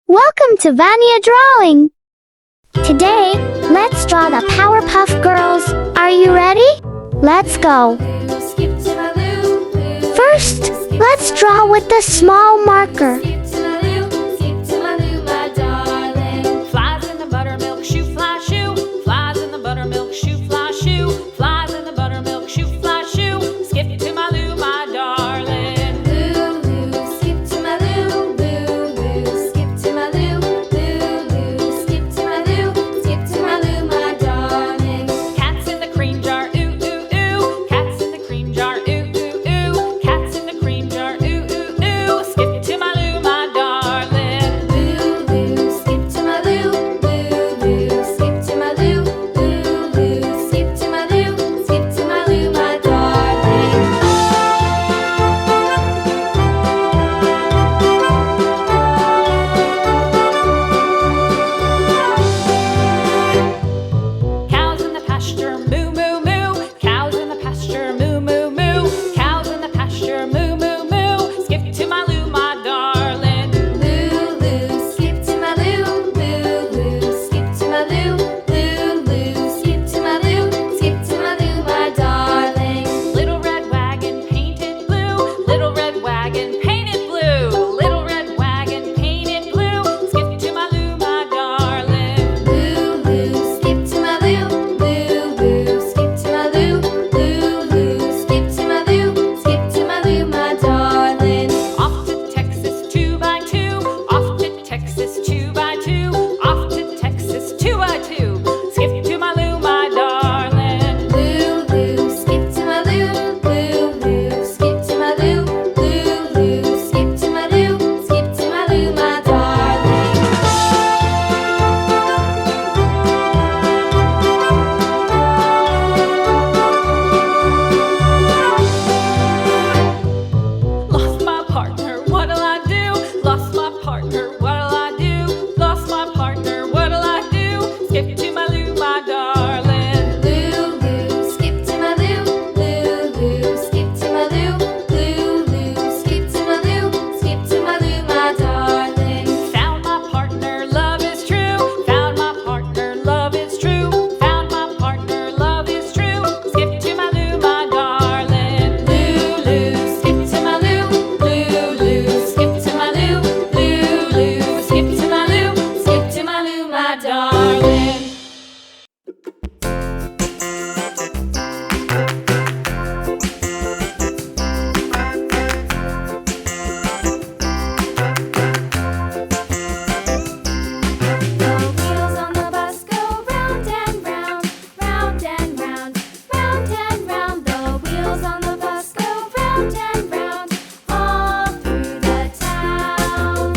Welcome to Vania Drawing! Today, let's draw the Powerpuff Girls. Are you ready? Let's go! First, let's draw with the small marker. Flies in the buttermilk shoe, fly shoe. Flies in the buttermilk shoe, fly shoe. Flies in the buttermilk shoe, fly shoe. Skip to my Lou, my darling. Lou, skip to my Lou. Lou, skip to my Lou. Lou, skip to my Lou. Skip to my Lou, my darling. Cats in the cream jar, ooh, ooh, ooh. Cats in the cream jar, ooh, ooh, ooh. Cats in the cream jar, ooh, ooh, ooh. Skip to my Lou, my darling. Lou, skip to my Lou. Lou, skip to my Lou. Lou, skip to my Lou. Skip to my Lou, my darling. Cows in the pasture, moo, moo, moo. Cows in the pasture, moo, moo, moo. Cows in the pasture, moo, moo, moo. Skip to my Lou, my darling. Lou, skip to my Lou. Lou, skip to my Lou. Lou, skip to my Lou. Skip to my Lou, my darling. Little red wagon painted blue. Little red wagon painted blue. Little red wagon painted blue. Skip to my Lou, my darling. Lou, skip to my Lou. Lou, skip to my Lou. Lou, skip to my Lou. Skip to my Lou, my darling. Off to Texas 2x2. Off to Texas 2x2. Off to Texas 2x2. Skip to my Lou, my darling. Lou, skip to my Lou. Lou, skip to my Lou. Lou, skip to my Lou. Skip to my Lou, my darling. Lost my partner, what'll I do? Lost my partner, what'll I do? Lost my partner, what'll I do? Skip to my Lou, my darling. Lou, skip to my Lou. Lou, skip to my Lou. Lou, skip to my Lou. Skip to my Lou, my darling. Found my partner, love is true. Found my partner, love is true. Found my partner, love is true. Skip to my Lou, my darling. Lou, skip to my Lou. Lou, skip to my Lou. Lou, skip to my Lou. Skip to my Lou, my darling. The wheels on the bus go round and round, round and round, round and round. The wheels on the bus go round and round, all through the town.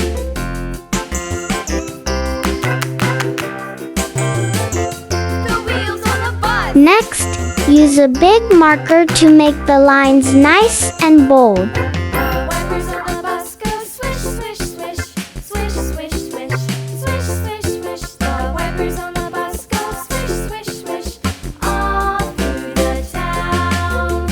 The wheels on the bus. Next, use a big marker to make the lines nice and bold. The wipers on the bus go swish, swish, swish, swish, swish, swish, swish, swish, swish. The wipers on the bus go swish, swish, swish, all through the town.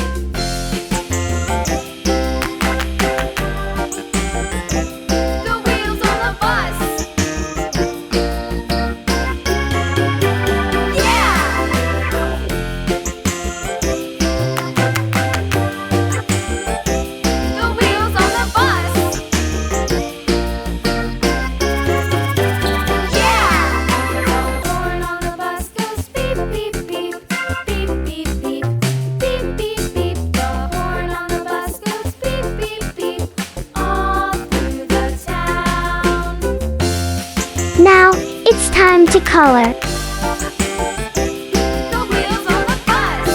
The wheels on the bus. Yeah! The wheels on the bus. Yeah! The horn on the bus goes beep, beep, beep, beep, beep, beep, beep, beep, beep. The horn on the bus goes beep, beep, beep, all through the town. Now, it's time to color. The wheels on the bus.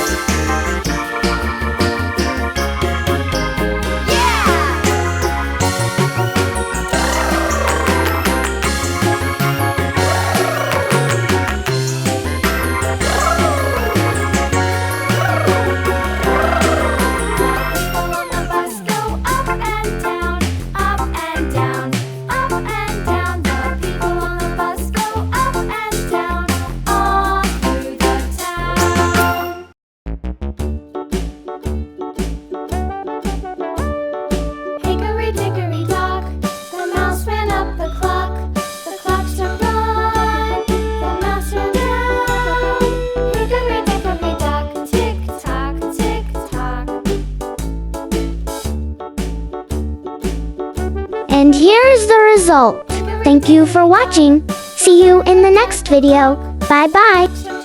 People on the bus go up and down, up and down, up and down. The people on the bus go up and down, And here is the result. Thank you for watching. See you in the next video. Bye bye.